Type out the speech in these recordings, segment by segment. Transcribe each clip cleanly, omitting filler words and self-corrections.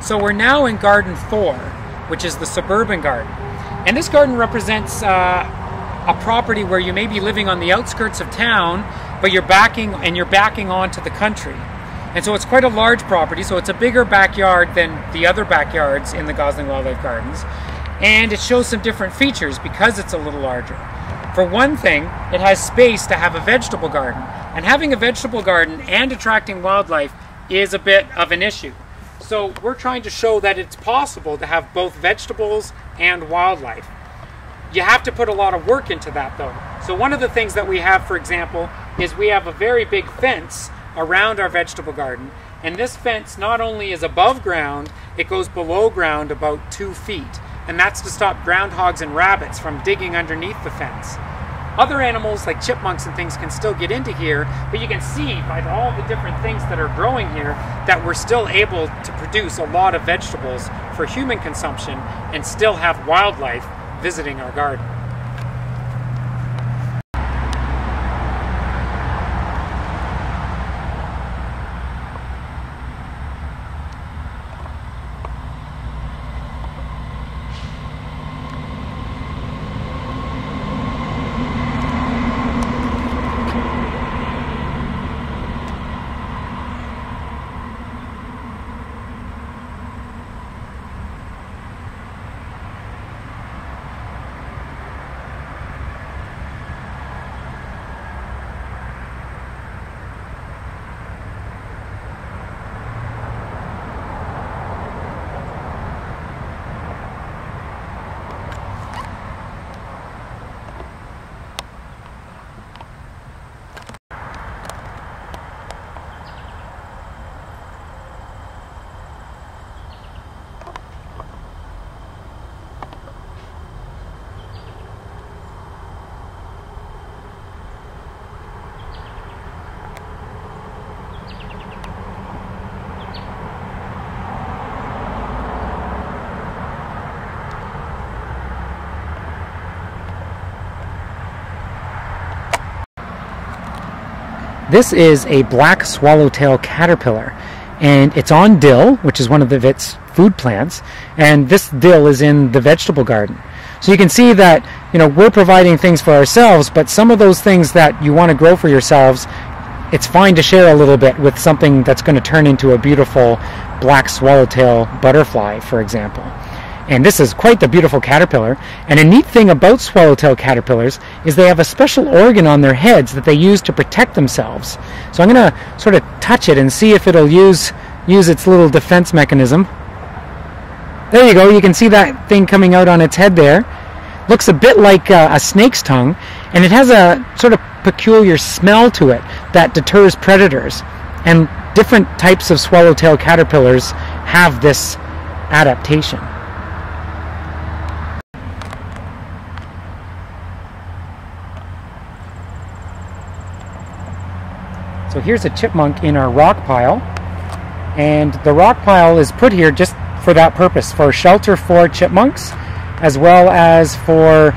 So we're now in Garden 4, which is the suburban garden. And this garden represents a property where you may be living on the outskirts of town, but you're backing onto the country. And so it's quite a large property, so it's a bigger backyard than the other backyards in the Gosling Wildlife Gardens. And it shows some different features because it's a little larger. For one thing, it has space to have a vegetable garden. And having a vegetable garden and attracting wildlife is a bit of an issue. So we're trying to show that it's possible to have both vegetables and wildlife. You have to put a lot of work into that though. So one of the things that we have, for example, is we have a very big fence around our vegetable garden. And this fence not only is above ground, it goes below ground about 2 feet. And that's to stop groundhogs and rabbits from digging underneath the fence. Other animals like chipmunks and things can still get into here, but you can see by all the different things that are growing here that we're still able to produce a lot of vegetables for human consumption and still have wildlife visiting our garden. This is a black swallowtail caterpillar, and it's on dill, which is one of its food plants, and this dill is in the vegetable garden. So you can see that, we're providing things for ourselves, but some of those things that you want to grow for yourselves, it's fine to share a little bit with something that's going to turn into a beautiful black swallowtail butterfly, for example. And this is quite the beautiful caterpillar. And a neat thing about swallowtail caterpillars is they have a special organ on their heads that they use to protect themselves. So I'm going to sort of touch it and see if it'll use its little defense mechanism. There you go. You can see that thing coming out on its head there. Looks a bit like a snake's tongue, and it has a sort of peculiar smell to it that deters predators. And different types of swallowtail caterpillars have this adaptation. So here's a chipmunk in our rock pile, and the rock pile is put here just for that purpose, for shelter for chipmunks, as well as for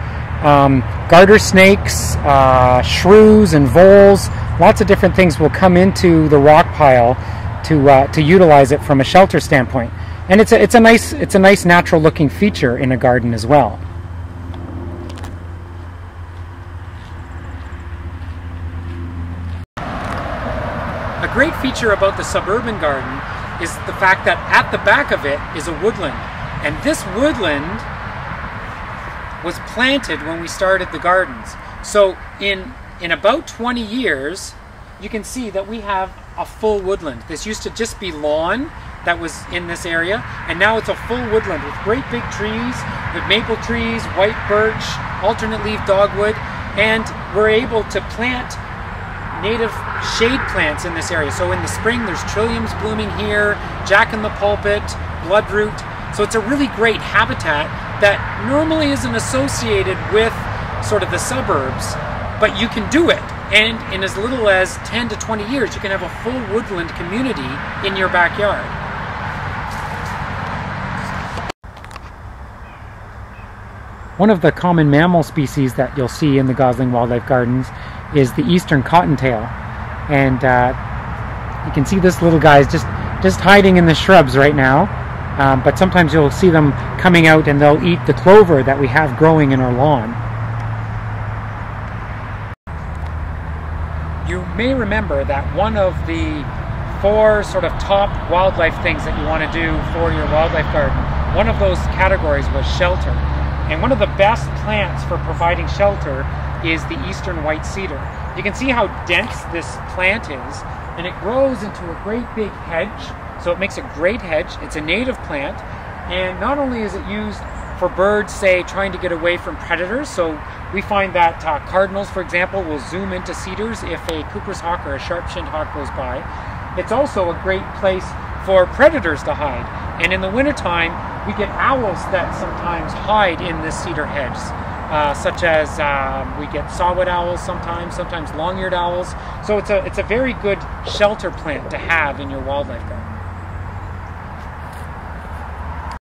garter snakes, shrews and voles. Lots of different things will come into the rock pile to utilize it from a shelter standpoint. And it's a nice natural looking feature in a garden as well. A great feature about the suburban garden is the fact that at the back of it is a woodland. And this woodland was planted when we started the gardens. So in about 20 years, you can see that we have a full woodland. This used to just be lawn that was in this area, and now it's a full woodland with great big trees, with maple trees, white birch, alternate leaf dogwood, and we're able to plant native shade plants in this area. So in the spring there's trilliums blooming here, jack-in-the-pulpit, bloodroot. So it's a really great habitat that normally isn't associated with sort of the suburbs, but you can do it. And in as little as 10 to 20 years, you can have a full woodland community in your backyard. One of the common mammal species that you'll see in the Gosling Wildlife Gardens is the eastern cottontail, and you can see this little guy is just hiding in the shrubs right now. but sometimes you'll see them coming out and they'll eat the clover that we have growing in our lawn. You may remember that one of the 4 sort of top wildlife things that you want to do for your wildlife garden, one of those categories was shelter. And one of the best plants for providing shelter is the eastern white cedar. You can see how dense this plant is, and it grows into a great big hedge, so it makes a great hedge. It's a native plant, and not only is it used for birds, say, trying to get away from predators, so we find that cardinals, for example, will zoom into cedars if a Cooper's hawk or a sharp-shinned hawk goes by. It's also a great place for predators to hide, and in the wintertime, we get owls that sometimes hide in this cedar hedge, such as we get saw-whet owls sometimes long-eared owls. So it's a very good shelter plant to have in your wildlife garden.